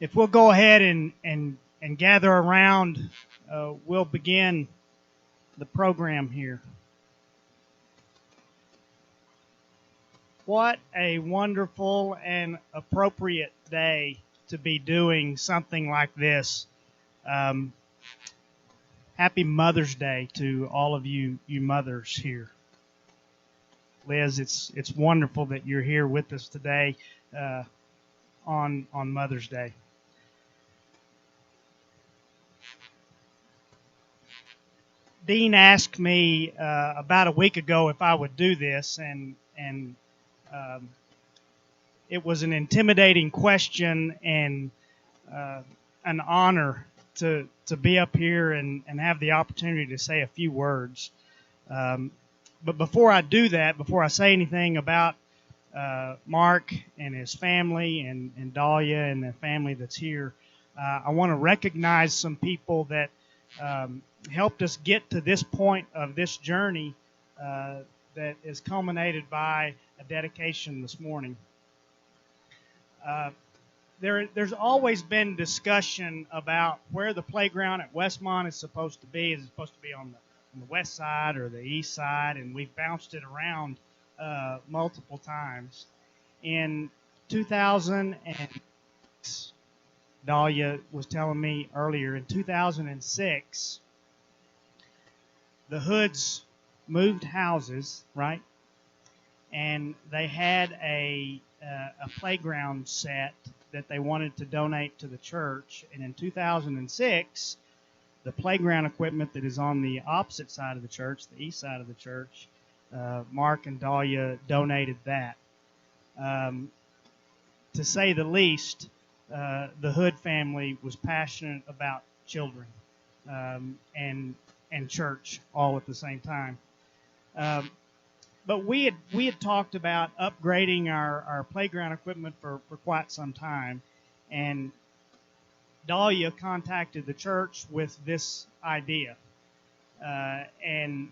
If we'll go ahead and gather around, we'll begin the program here. What a wonderful and appropriate day to be doing something like this. Happy Mother's Day to all of you mothers here. Liz, it's wonderful that you're here with us today on Mother's Day. Dean asked me about a week ago if I would do this, and it was an intimidating question and an honor to be up here and have the opportunity to say a few words. But before I do that, before I say anything about Marc and his family and Dahlia and the family that's here, I want to recognize some people that helped us get to this point of this journey that is culminated by a dedication this morning. There's always been discussion about where the playground at Westmont is supposed to be. Is it supposed to be on the west side or the east side? And we've bounced it around multiple times. In 2006, Dahlia was telling me earlier, in 2006, the Hoods moved houses, right? And they had a playground set that they wanted to donate to the church. And in 2006, the playground equipment that is on the opposite side of the church, the east side of the church, Marc and Dahlia donated that. To say the least, the Hood family was passionate about children and church all at the same time. But we had talked about upgrading our playground equipment for quite some time, and Dahlia contacted the church with this idea. And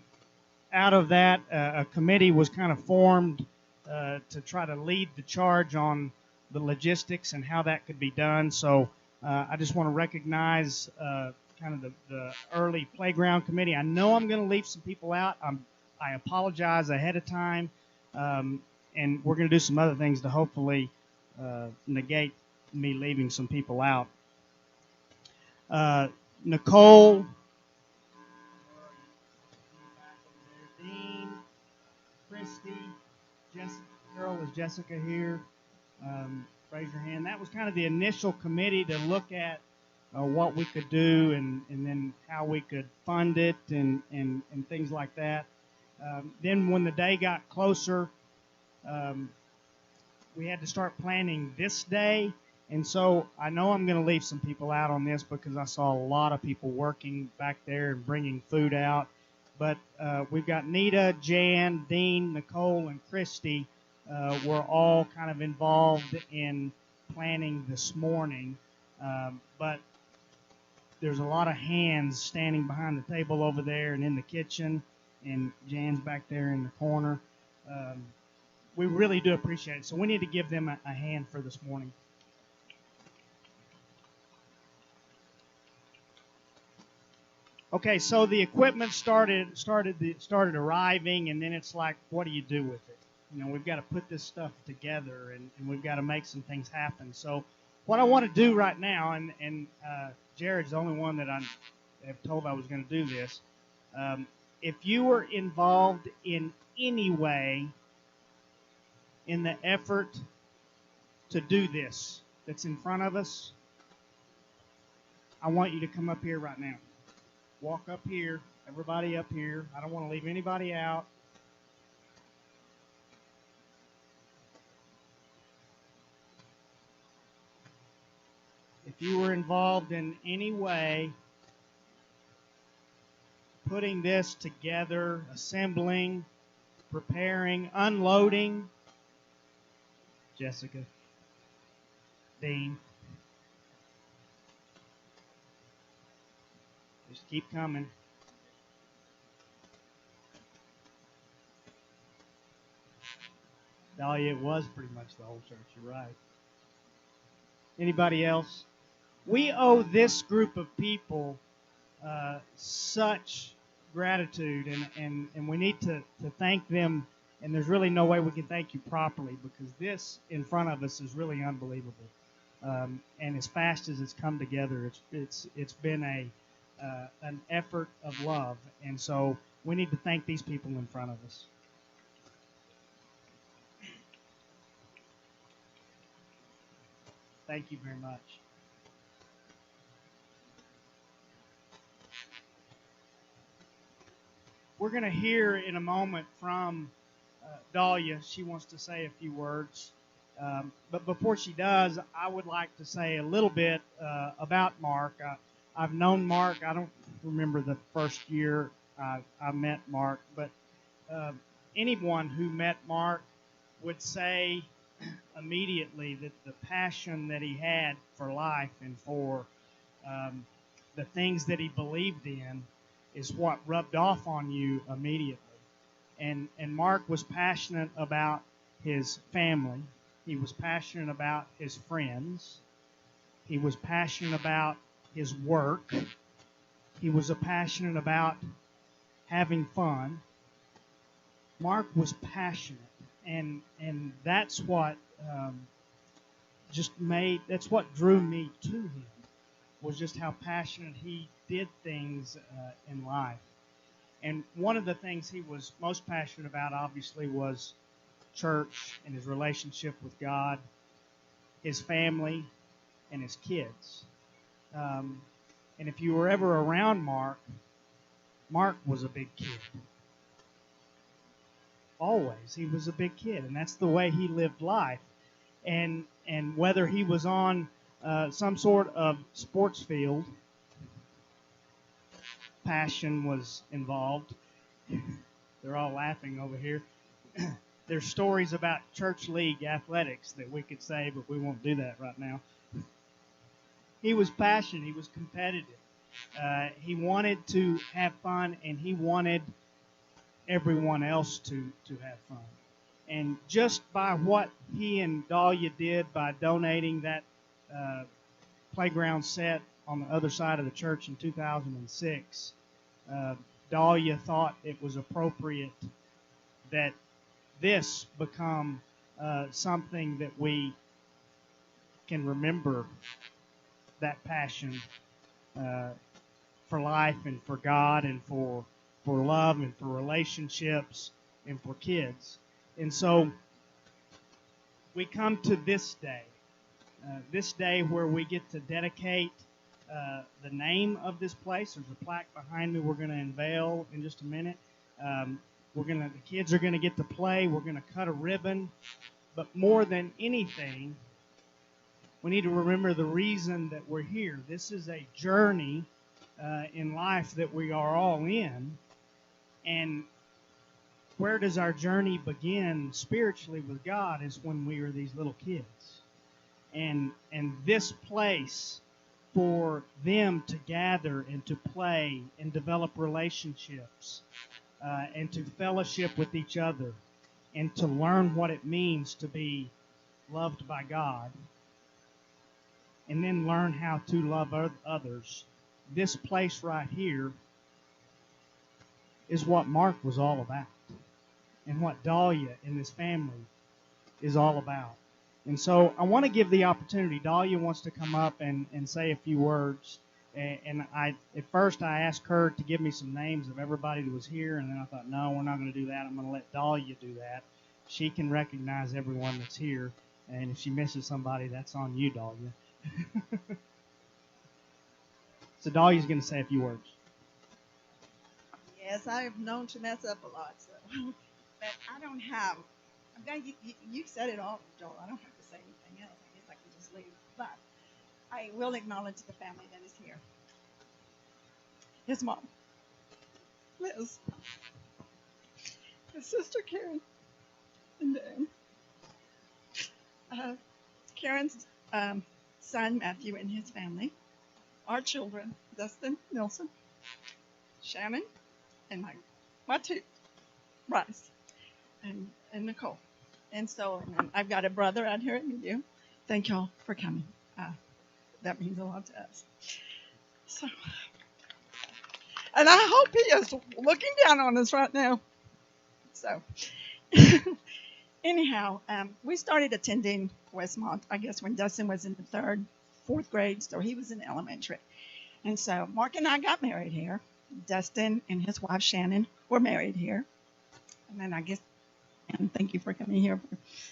out of that, a committee was kind of formed to try to lead the charge on the logistics and how that could be done. So I just want to recognize kind of the early playground committee. I know I'm going to leave some people out. I apologize ahead of time, and we're going to do some other things to hopefully negate me leaving some people out. Nicole, Dean, Christy, Jessica. Carol, is Jessica here? Raise your hand. That was kind of the initial committee to look at what we could do and then how we could fund it and things like that. Then when the day got closer, we had to start planning this day. And so I know I'm going to leave some people out on this because I saw a lot of people working back there and bringing food out. But we've got Nita, Jan, Dean, Nicole, and Christy were all kind of involved in planning this morning. But there's a lot of hands standing behind the table over there and in the kitchen, and Jan's back there in the corner. We really do appreciate it. So we need to give them a hand for this morning. Okay, so the equipment started arriving, and then it's like, what do you do with it? You know, we've got to put this stuff together, and we've got to make some things happen. So what I want to do right now, and Jared's the only one that I have told I was going to do this. If you were involved in any way in the effort to do this that's in front of us, I want you to come up here right now. Walk up here, everybody up here. I don't want to leave anybody out. If you were involved in any way putting this together, assembling, preparing, unloading, Jessica, Dean, just keep coming. Dahlia, it was pretty much the whole church. You're right. Anybody else? We owe this group of people such gratitude, and we need to thank them. And there's really no way we can thank you properly, because this in front of us is really unbelievable. And as fast as it's come together, it's been an effort of love, and so we need to thank these people in front of us. Thank you very much. We're going to hear in a moment from Dahlia. She wants to say a few words. But before she does, I would like to say a little bit about Mark. I've known Mark. I don't remember the first year I met Mark, but anyone who met Mark would say immediately that the passion that he had for life and for the things that he believed in is what rubbed off on you immediately. And Mark was passionate about his family. He was passionate about his friends. He was passionate about his work. He was passionate about having fun. Mark was passionate, and that's what that's what drew me to him, was just how passionate he did things in life. And one of the things he was most passionate about, obviously, was church and his relationship with God, his family, and his kids. And if you were ever around Mark, Mark was a big kid. Always, he was a big kid, and that's the way he lived life. And whether he was on some sort of sports field, passion was involved. They're all laughing over here. There's stories about church league athletics that we could say, but we won't do that right now. He was passionate. He was competitive. He wanted to have fun, and he wanted everyone else to have fun. And just by what he and Dahlia did by donating that playground set on the other side of the church in 2006, Dahlia thought it was appropriate that this become something that we can remember that passion for life and for God and for love and for relationships and for kids. And so we come to this day where we get to dedicate the name of this place. There's a plaque behind me we're going to unveil in just a minute. The kids are going to get to play. We're going to cut a ribbon. But more than anything, we need to remember the reason that we're here. This is a journey in life that we are all in. And where does our journey begin spiritually with God is when we are these little kids. And this place for them to gather and to play and develop relationships and to fellowship with each other and to learn what it means to be loved by God and then learn how to love others. This place right here is what Mark was all about and what Dahlia and this family is all about. And so I want to give the opportunity. Dahlia wants to come up and say a few words. And at first I asked her to give me some names of everybody that was here, and then I thought, no, we're not going to do that. I'm going to let Dahlia do that. She can recognize everyone that's here, and if she misses somebody, that's on you, Dahlia. So Dahlia's going to say a few words. Yes, I have known to mess up a lot, so but I don't have. You said it all, Joel. I don't have to say anything else. I guess I can just leave. But I will acknowledge the family that is here. His mom, Liz, his sister Karen, and Dan. Karen's son Matthew and his family. Our children, Dustin, Nelson, Shannon, and my two, Bryce, and Nicole. And so I've got a brother out here at Media. Thank y'all for coming. that means a lot to us. So, and I hope he is looking down on us right now. So, anyhow, we started attending Westmont, I guess, when Dustin was in the third, fourth grade, so he was in elementary. And so Mark and I got married here. Dustin and his wife Shannon were married here. And then I guess, and thank you for coming here.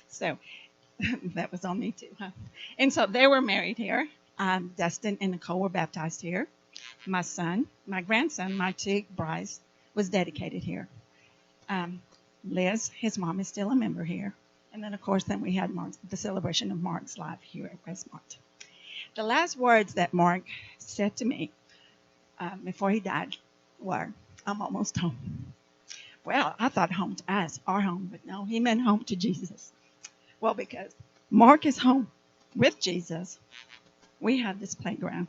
So that was on me too, huh? And so they were married here. Dustin and Nicole were baptized here. My son, my grandson, my chick, Bryce, was dedicated here. Liz, his mom, is still a member here. And then, of course, then we had the celebration of Mark's life here at Westmont. The last words that Mark said to me before he died were, "I'm almost home." Well, I thought home to us, our home, but no, he meant home to Jesus. Well, because Mark is home with Jesus, we have this playground.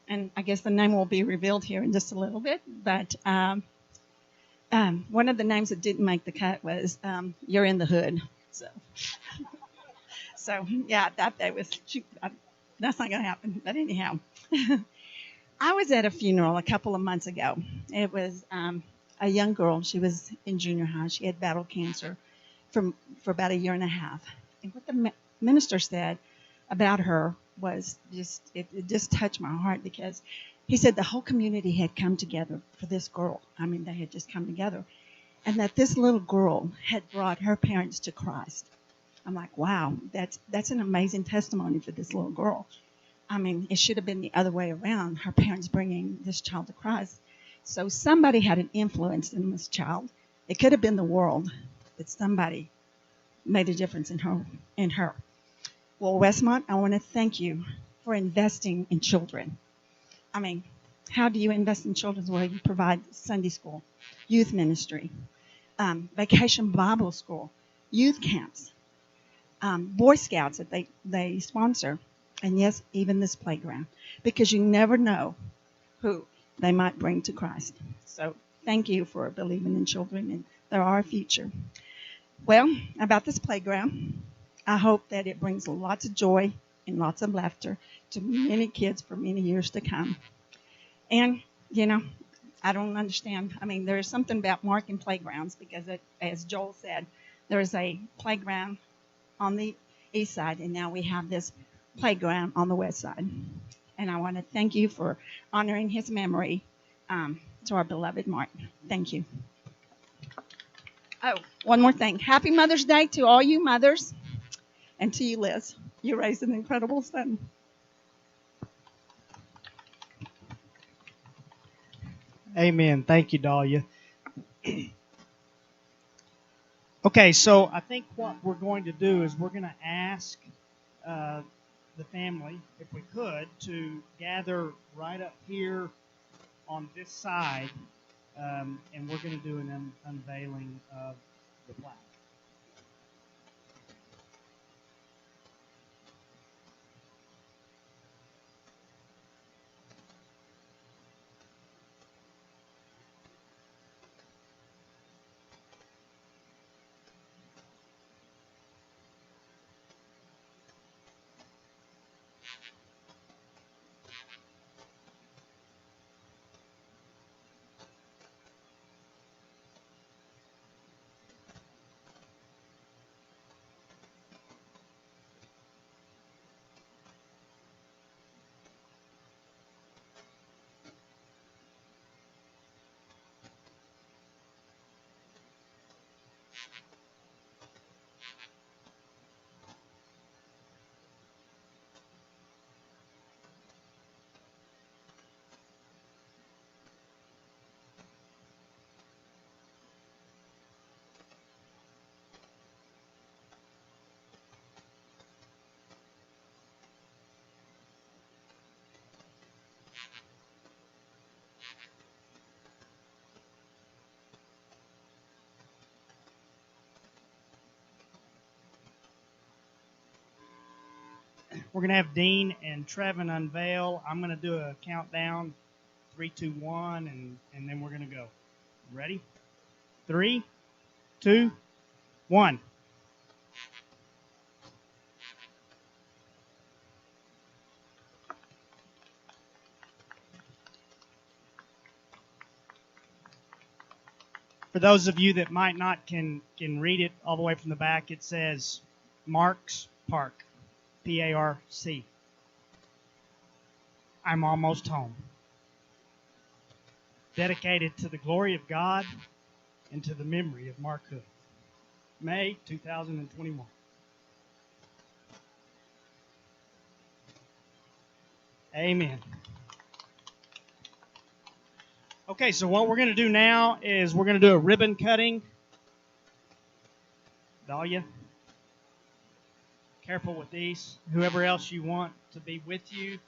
And I guess the name will be revealed here in just a little bit, but one of the names that didn't make the cut was You're in the Hood. So yeah, that was, that's not going to happen. But anyhow, I was at a funeral a couple of months ago. It was a young girl. She was in junior high. She had battled cancer for about a year and a half. And what the minister said about her was it just touched my heart, because he said the whole community had come together for this girl. I mean, they had just come together. And that this little girl had brought her parents to Christ. I'm like, wow, that's an amazing testimony for this little girl. I mean, it should have been the other way around, her parents bringing this child to Christ. So somebody had an influence in this child. It could have been the world, but somebody made a difference in her. Well, Westmont, I want to thank you for investing in children. I mean, how do you invest in children? Well, you provide Sunday school, youth ministry, vacation Bible school, youth camps, Boy Scouts that they sponsor, and yes, even this playground, because you never know who they might bring to Christ. So thank you for believing in children, and they're our future. Well, about this playground, I hope that it brings lots of joy and lots of laughter to many kids for many years to come. And, I don't understand. I mean, there is something about Mark and playgrounds, because as Joel said, there is a playground on the east side, and now we have this playground on the west side. And I want to thank you for honoring his memory to our beloved Mark. Thank you. Oh, one more thing. Happy Mother's Day to all you mothers, and to you, Liz. You raised an incredible son. Amen. Thank you, Dahlia. Okay, so I think what we're going to do is we're going to ask the family, if we could, to gather right up here on this side, and we're going to do an unveiling of the plaque. We're going to have Dean and Trevin unveil. I'm going to do a countdown, 3, 2, 1, and then we're going to go. Ready? 3, 2, 1. For those of you that might not can read it all the way from the back, it says Marc's Parc, P-A-R-C. I'm almost home. Dedicated to the glory of God and to the memory of Marc Hood. May 2021. Amen. Okay, so what we're going to do now is we're going to do a ribbon cutting. Dahlia, careful with these. Whoever else you want to be with you.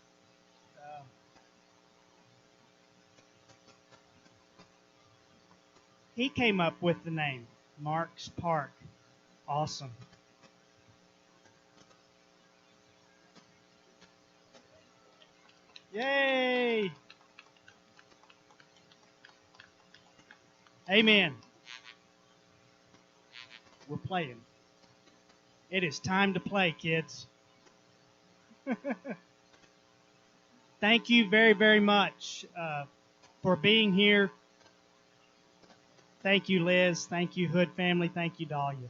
He came up with the name, Marc's Parc. Awesome. Yay! Amen. We're playing. It is time to play, kids. Thank you very, very much for being here. Thank you, Liz. Thank you, Hood family. Thank you, Dahlia.